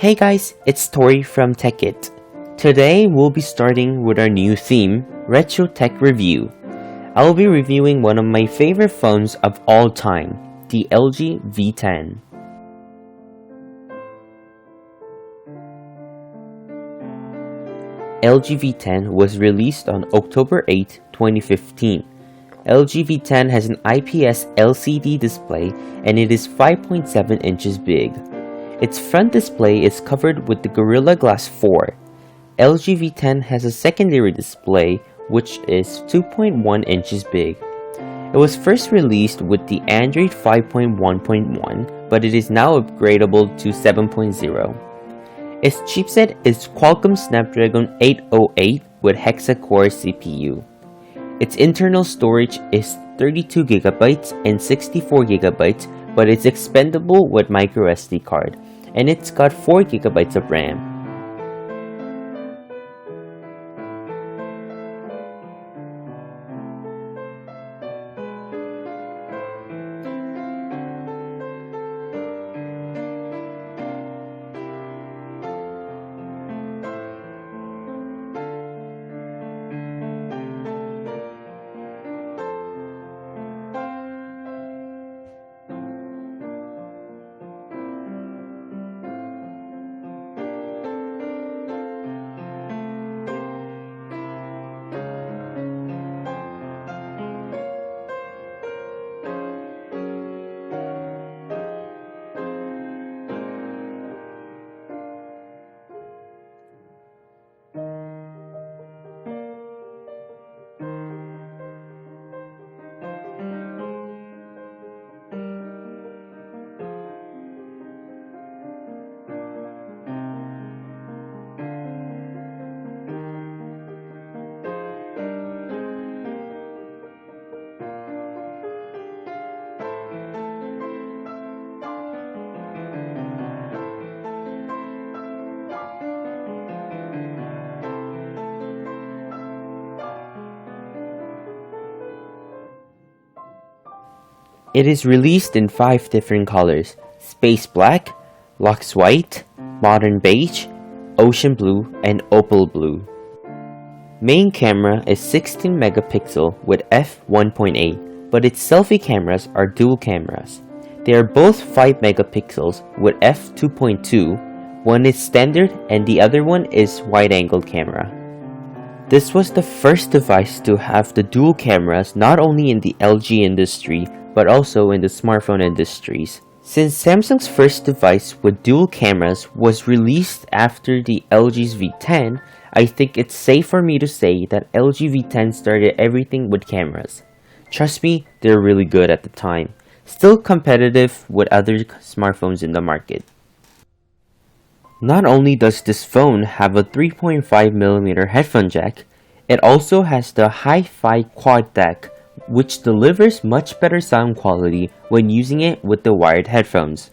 Hey guys, it's Tori from Techit. Today we'll be starting with our new theme, Retro Tech Review. I'll be reviewing one of my favorite phones of all time, the LG V10. LG V10 was released on October 8, 2015. LG V10 has an IPS LCD display and it is 5.7 inches big. Its front display is covered with the Gorilla Glass 4. LG V10 has a secondary display which is 2.1 inches big. It was first released with the Android 5.1.1, but it is now upgradable to 7.0. Its chipset is Qualcomm Snapdragon 808 with hexa-core CPU. Its internal storage is 32GB and 64GB, but it's expendable with microSD card, and it's got 4GB of RAM. It is released in 5 different colors: Space Black, Lux White, Modern Beige, Ocean Blue, and Opal Blue. Main camera is 16 megapixel with f1.8, but its selfie cameras are dual cameras. They are both 5 megapixels with f2.2, one is standard and the other one is wide-angle camera. This was the first device to have the dual cameras not only in the LG industry, but also in the smartphone industries. Since Samsung's first device with dual cameras was released after the LG's V10, I think it's safe for me to say that LG V10 started everything with cameras. Trust me, they're really good at the time. Still competitive with other smartphones in the market. Not only does this phone have a 3.5mm headphone jack, it also has the Hi-Fi quad DAC, which delivers much better sound quality when using it with the wired headphones.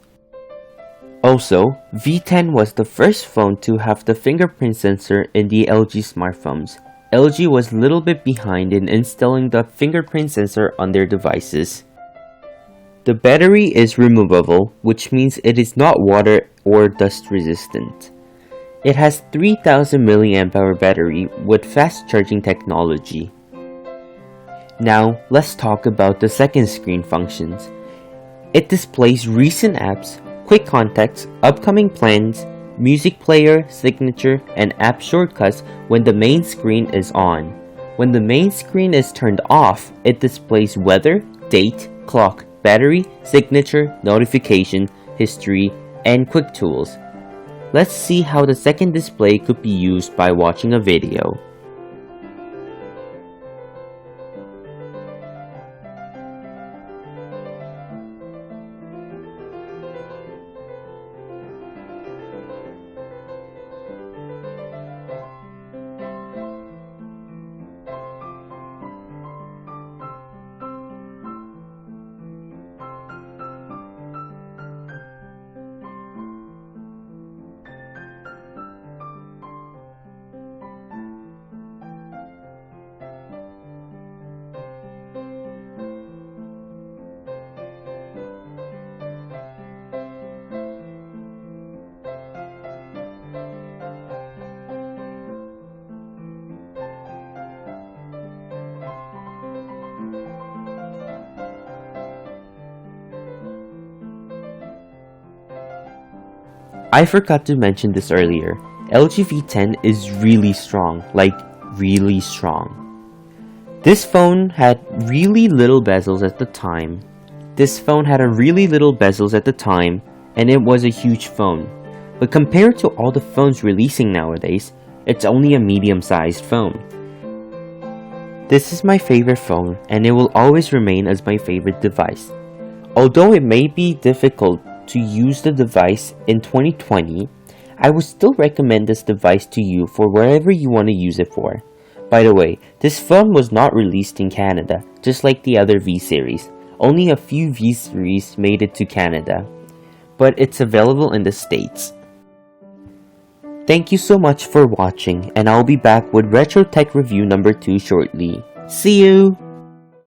Also, V10 was the first phone to have the fingerprint sensor in the LG smartphones. LG was a little bit behind in installing the fingerprint sensor on their devices. The battery is removable, which means it is not water or dust resistant. It has 3000 mAh battery with fast charging technology. Now, let's talk about the second screen functions. It displays recent apps, quick contacts, upcoming plans, music player, signature, and app shortcuts when the main screen is on. When the main screen is turned off, it displays weather, date, clock, battery, signature, notification, history, and quick tools. Let's see how the second display could be used by watching a video. I forgot to mention this earlier. LG V10 is really strong, like really strong. This phone had really little bezels at the time. And it was a huge phone. But compared to all the phones releasing nowadays, it's only a medium-sized phone. This is my favorite phone, and it will always remain as my favorite device. Although it may be difficult to use the device in 2020, I would still recommend this device to you for wherever you want to use it for. By the way, this phone was not released in Canada, just like the other V series. Only a few V series made it to Canada, but it's available in the States. Thank you so much for watching, and I'll be back with Retro Tech Review number 2 shortly. See you!